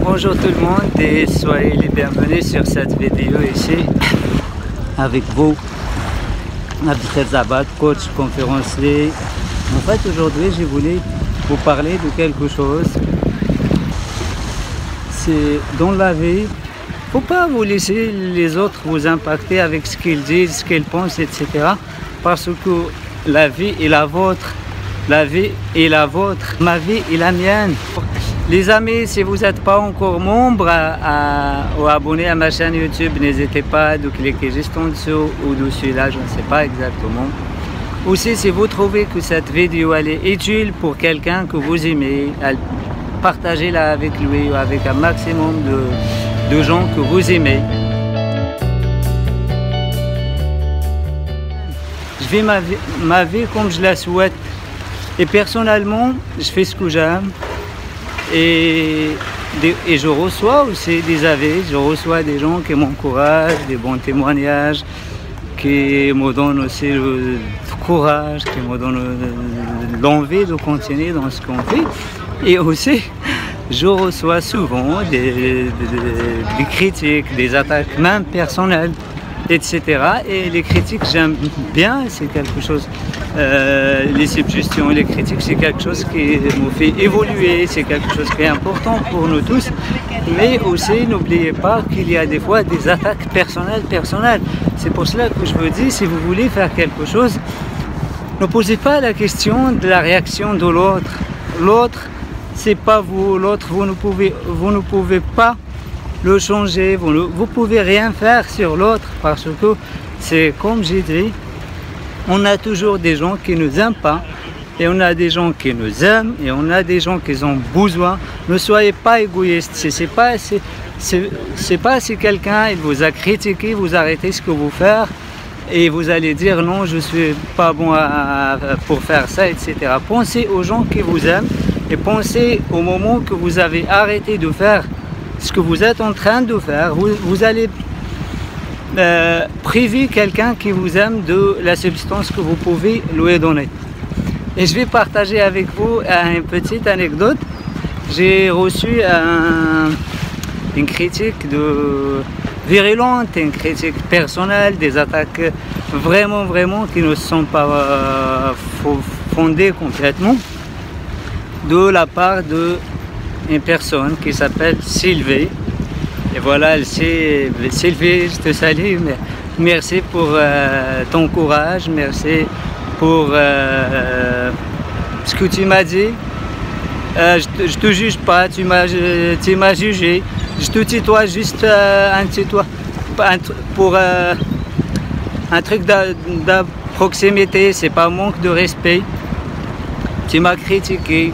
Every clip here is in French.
Bonjour tout le monde et soyez les bienvenus sur cette vidéo ici avec vous, Abdelkhazabat, coach conférencier. En fait aujourd'hui je voulais vous parler de quelque chose. C'est dans la vie, faut pas vous laisser les autres vous impacter avec ce qu'ils disent, ce qu'ils pensent, etc. Parce que la vie est la vôtre, la vie est la vôtre, ma vie est la mienne. Les amis, si vous n'êtes pas encore membre ou abonné à ma chaîne YouTube, n'hésitez pas de cliquer juste en dessous ou dessus là, je ne sais pas exactement. Aussi, si vous trouvez que cette vidéo elle est utile pour quelqu'un que vous aimez, partagez-la avec lui ou avec un maximum de gens que vous aimez. Je vis ma vie comme je la souhaite et personnellement, je fais ce que j'aime. Et je reçois aussi des avis, je reçois des gens qui m'encouragent, des bons témoignages, qui me donnent aussi le courage, qui me donnent l'envie de continuer dans ce qu'on fait. Et aussi, je reçois souvent des critiques, des attaques même personnelles, etc. Et les critiques, j'aime bien, c'est quelque chose, les suggestions, les critiques, c'est quelque chose qui me fait évoluer, c'est quelque chose qui est important pour nous tous. Mais aussi, n'oubliez pas qu'il y a des fois des attaques personnelles. C'est pour cela que je vous dis, si vous voulez faire quelque chose, ne posez pas la question de la réaction de l'autre. L'autre, c'est pas vous. L'autre, vous ne pouvez pas le changer, vous ne pouvez rien faire sur l'autre parce que c'est comme j'ai dit, on a toujours des gens qui nous aiment pas et on a des gens qui nous aiment et on a des gens qui ont besoin. Ne soyez pas égoïste. C'est pas si quelqu'un il vous a critiqué, vous arrêtez ce que vous faites et vous allez dire non, je suis pas bon pour faire ça, etc. Pensez aux gens qui vous aiment et pensez au moment que vous avez arrêté de faire ce que vous êtes en train de faire, vous allez priver quelqu'un qui vous aime de la substance que vous pouvez lui donner. Et je vais partager avec vous une petite anecdote. J'ai reçu une critique virulente, une critique personnelle, des attaques vraiment qui ne sont pas fondées complètement de la part de une personne qui s'appelle Sylvie. Et voilà, Sylvie, je te salue, merci pour ton courage, merci pour ce que tu m'as dit. Je te juge pas, tu m'as jugé, je te tutoie juste pour un truc de proximité, c'est pas un manque de respect. Tu m'as critiqué,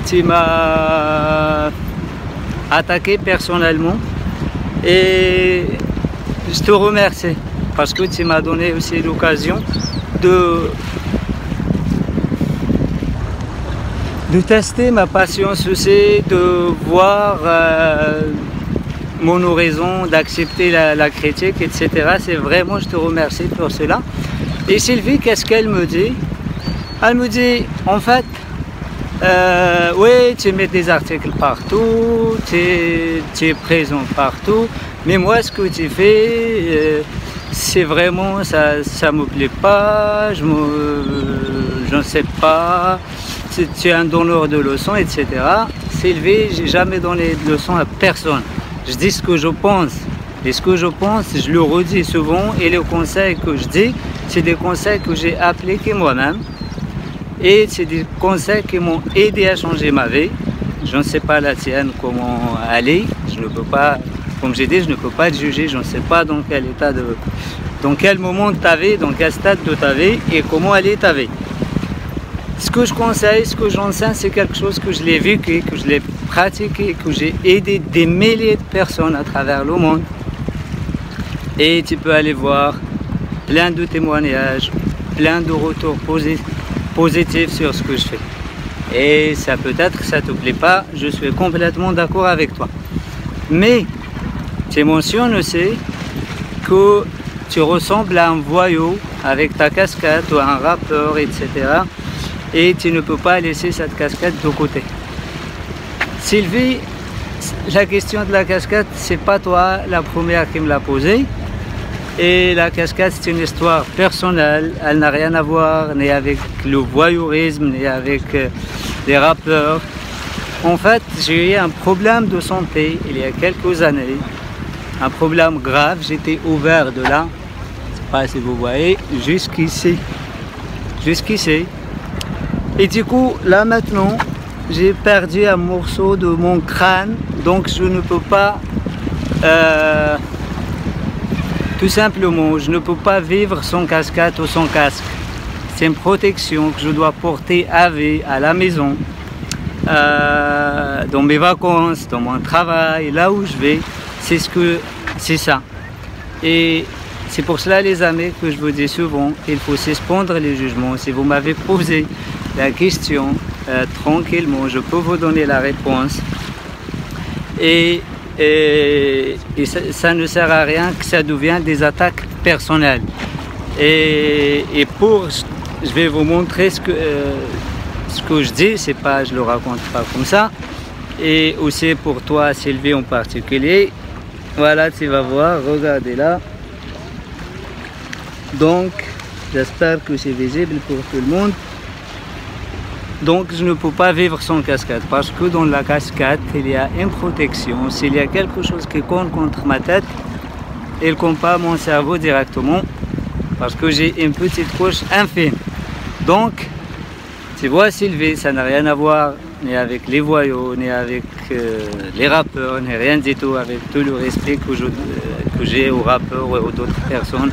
tu m'as attaqué personnellement et je te remercie parce que tu m'as donné aussi l'occasion de tester ma patience aussi, de voir mon oraison, d'accepter la critique, etc. C'est vraiment, je te remercie pour cela. Et Sylvie, qu'est-ce qu'elle me dit? Elle me dit, en fait, oui, tu mets des articles partout, tu es présent partout, mais moi ce que tu fais, c'est vraiment, ça me plaît pas, je ne sais pas, tu es un donneur de leçons, etc. Sylvie, j'ai jamais donné de leçons à personne, je dis ce que je pense, et ce que je pense, je le redis souvent, et les conseils que je dis, c'est des conseils que j'ai appliqués moi-même. Et c'est des conseils qui m'ont aidé à changer ma vie. Je ne sais pas la tienne comment aller. Je ne peux pas, comme j'ai dit, je ne peux pas te juger. Je ne sais pas dans quel état dans quel moment de ta vie, dans quel stade de ta vie et comment aller ta vie. Ce que je conseille, ce que j'enseigne, c'est quelque chose que je l'ai vécu, que je l'ai pratiqué, que j'ai aidé des milliers de personnes à travers le monde. Et tu peux aller voir plein de témoignages, plein de retours positif sur ce que je fais. Et ça peut-être ça te plaît pas, je suis complètement d'accord avec toi. Mais tu mentionnes aussi que tu ressembles à un voyou avec ta casquette ou un rappeur, etc. Et tu ne peux pas laisser cette casquette de côté. Sylvie, la question de la casquette, c'est pas toi la première qui me l'a posée. Et la casquette, c'est une histoire personnelle. Elle n'a rien à voir ni avec le voyeurisme, ni avec les rappeurs. En fait, j'ai eu un problème de santé il y a quelques années. Un problème grave. J'étais ouvert de là, je sais pas si vous voyez, jusqu'ici. Jusqu'ici. Et du coup, là maintenant, j'ai perdu un morceau de mon crâne. Donc je ne peux pas... tout simplement, je ne peux pas vivre sans casquette ou sans casque. C'est une protection que je dois porter à vie, à la maison, dans mes vacances, dans mon travail, là où je vais. C'est ça. Et c'est pour cela, les amis, que je vous dis souvent, il faut suspendre les jugements. Si vous m'avez posé la question, tranquillement, je peux vous donner la réponse. Et ça ne sert à rien que ça devienne des attaques personnelles. Et je vais vous montrer ce que je dis, c'est pas, je le raconte pas comme ça. Et aussi pour toi, Sylvie, en particulier. Voilà, tu vas voir, regardez là. Donc, j'espère que c'est visible pour tout le monde. Donc je ne peux pas vivre sans casquette parce que dans la casquette il y a une protection. S'il y a quelque chose qui compte contre ma tête, il ne compte pas mon cerveau directement parce que j'ai une petite couche infime. Donc tu vois Sylvie, ça n'a rien à voir ni avec les voyous, ni avec les rappeurs, ni rien du tout, avec tout le respect que j'ai aux rappeurs ou aux d'autres personnes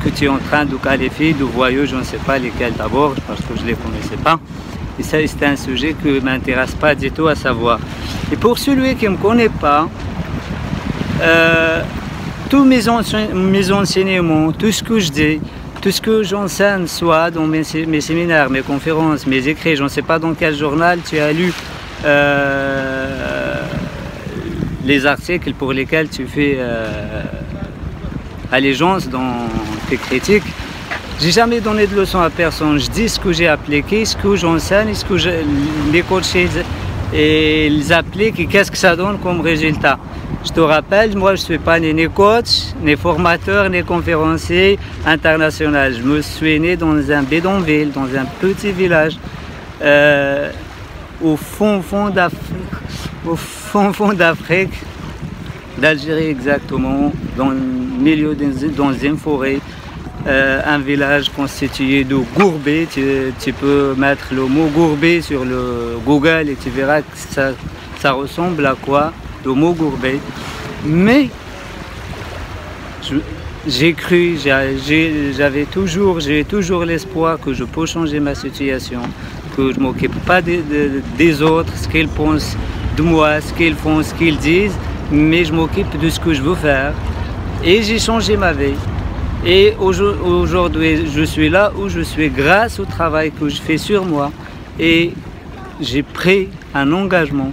que tu es en train de qualifier de voyous, je ne sais pas lesquels d'abord, parce que je ne les connaissais pas. Et ça, c'est un sujet qui ne m'intéresse pas du tout à savoir. Et pour celui qui ne me connaît pas, tous mes enseignements, tout ce que je dis, tout ce que j'enseigne, soit dans mes séminaires, mes conférences, mes écrits, je ne sais pas dans quel journal tu as lu les articles pour lesquels tu fais allégeance dans tes critiques. J'ai jamais donné de leçon à personne. Je dis ce que j'ai appliqué, ce que j'enseigne, ce que les coachs ils appliquent et qu'est-ce que ça donne comme résultat. Je te rappelle, moi je ne suis pas ni coach, ni formateur, ni conférencier international. Je me suis né dans un bidonville, dans un petit village au fond d'Afrique, d'Algérie exactement, dans le milieu dans une forêt, un village constitué de gourbés. Tu peux mettre le mot gourbé sur le Google et tu verras que ça ressemble à quoi, le mot gourbé. Mais j'ai cru, j'ai toujours l'espoir que je peux changer ma situation, que je ne m'occupe pas des autres, ce qu'ils pensent de moi, ce qu'ils font, ce qu'ils disent, mais je m'occupe de ce que je veux faire. Et j'ai changé ma vie. Et aujourd'hui, je suis là où je suis grâce au travail que je fais sur moi. Et j'ai pris un engagement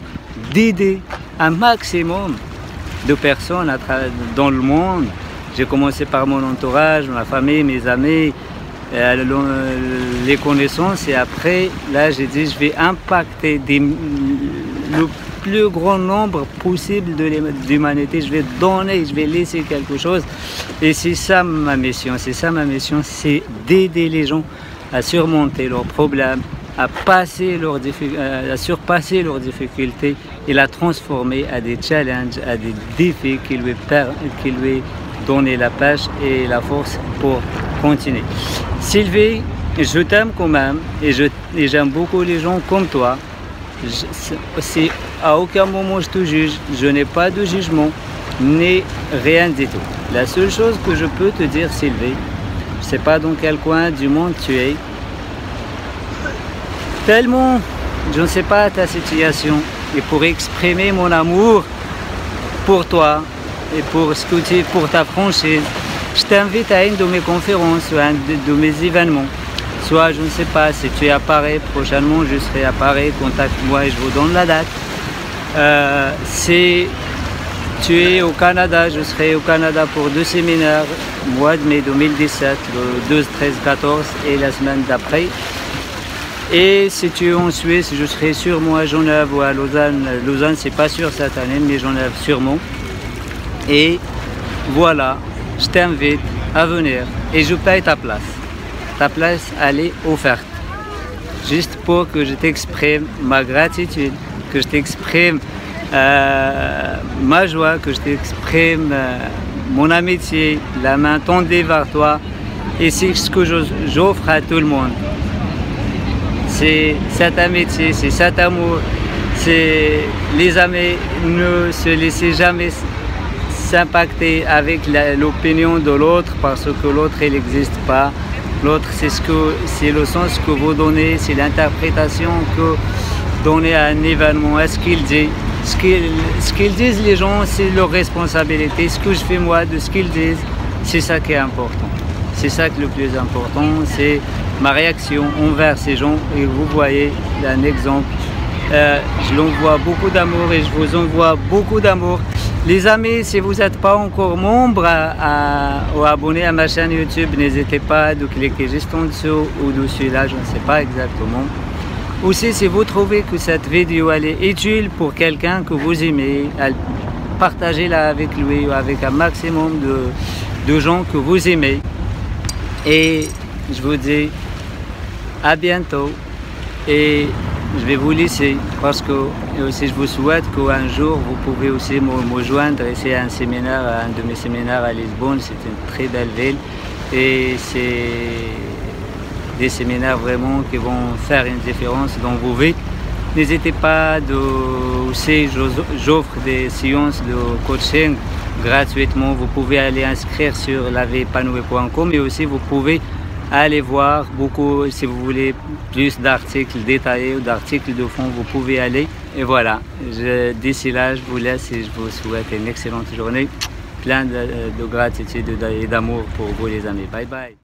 d'aider un maximum de personnes dans le monde. J'ai commencé par mon entourage, ma famille, mes amis, les connaissances. Et après, là, j'ai dit, je vais impacter le plus grand nombre possible de l'humanité. Je vais donner, je vais laisser quelque chose. Et c'est ça ma mission. C'est ça ma mission, c'est d'aider les gens à surmonter leurs problèmes, à surpasser leurs difficultés et la transformer à des challenges, à des défis qui lui donnent la pêche et la force pour continuer. Sylvie, je t'aime quand même et j'aime beaucoup les gens comme toi. À aucun moment je te juge, je n'ai pas de jugement, ni rien du tout. La seule chose que je peux te dire, Sylvie, je ne sais pas dans quel coin du monde tu es, tellement je ne sais pas ta situation, et pour exprimer mon amour pour toi et pour ce que tu es, pour ta franchise, je t'invite à une de mes conférences ou à un de mes événements. Soit, je ne sais pas, si tu es à Paris, prochainement je serai à Paris, contacte-moi et je vous donne la date. Si tu es au Canada, je serai au Canada pour 2 séminaires, mois de mai 2017, le 12, 13, 14 et la semaine d'après. Et si tu es en Suisse, je serai sûrement à Genève ou à Lausanne. Lausanne, c'est pas sûr cette année, mais Genève sûrement. Et voilà, je t'invite à venir et je paye ta place. Ta place, elle est offerte. Juste pour que je t'exprime ma gratitude, que je t'exprime ma joie, que je t'exprime mon amitié, la main tendue vers toi. Et c'est ce que j'offre à tout le monde. C'est cette amitié, c'est cet amour, c'est les amis, ne se laissez jamais s'impacter avec l'opinion de l'autre parce que l'autre il n'existe pas. L'autre c'est le sens que vous donnez, c'est l'interprétation que vous donnez à un événement, à ce qu'il dit. Ce qu'ils disent les gens, c'est leur responsabilité. Ce que je fais moi de ce qu'ils disent, c'est ça qui est important. C'est ça que le plus important, c'est ma réaction envers ces gens. Et vous voyez un exemple. Je l'envoie beaucoup d'amour et je vous envoie beaucoup d'amour. Les amis, si vous n'êtes pas encore membre ou abonné à ma chaîne YouTube, n'hésitez pas à cliquer juste en dessous ou dessus là, je ne sais pas exactement. Aussi, si vous trouvez que cette vidéo elle est utile pour quelqu'un que vous aimez, partagez-la avec lui ou avec un maximum de gens que vous aimez. Et je vous dis à bientôt et je vais vous laisser parce que aussi je vous souhaite qu'un jour vous pouvez aussi me joindre ici à un séminaire, un de mes séminaires à Lisbonne. C'est une très belle ville et c'est des séminaires vraiment qui vont faire une différence dans vos vies. N'hésitez pas aussi, j'offre des séances de coaching gratuitement. Vous pouvez aller inscrire sur lavieépanouie.com et aussi vous pouvez aller voir beaucoup, si vous voulez plus d'articles détaillés ou d'articles de fond, vous pouvez aller. Et voilà, d'ici là, je vous laisse et je vous souhaite une excellente journée. Plein de gratitude et d'amour pour vous les amis. Bye bye.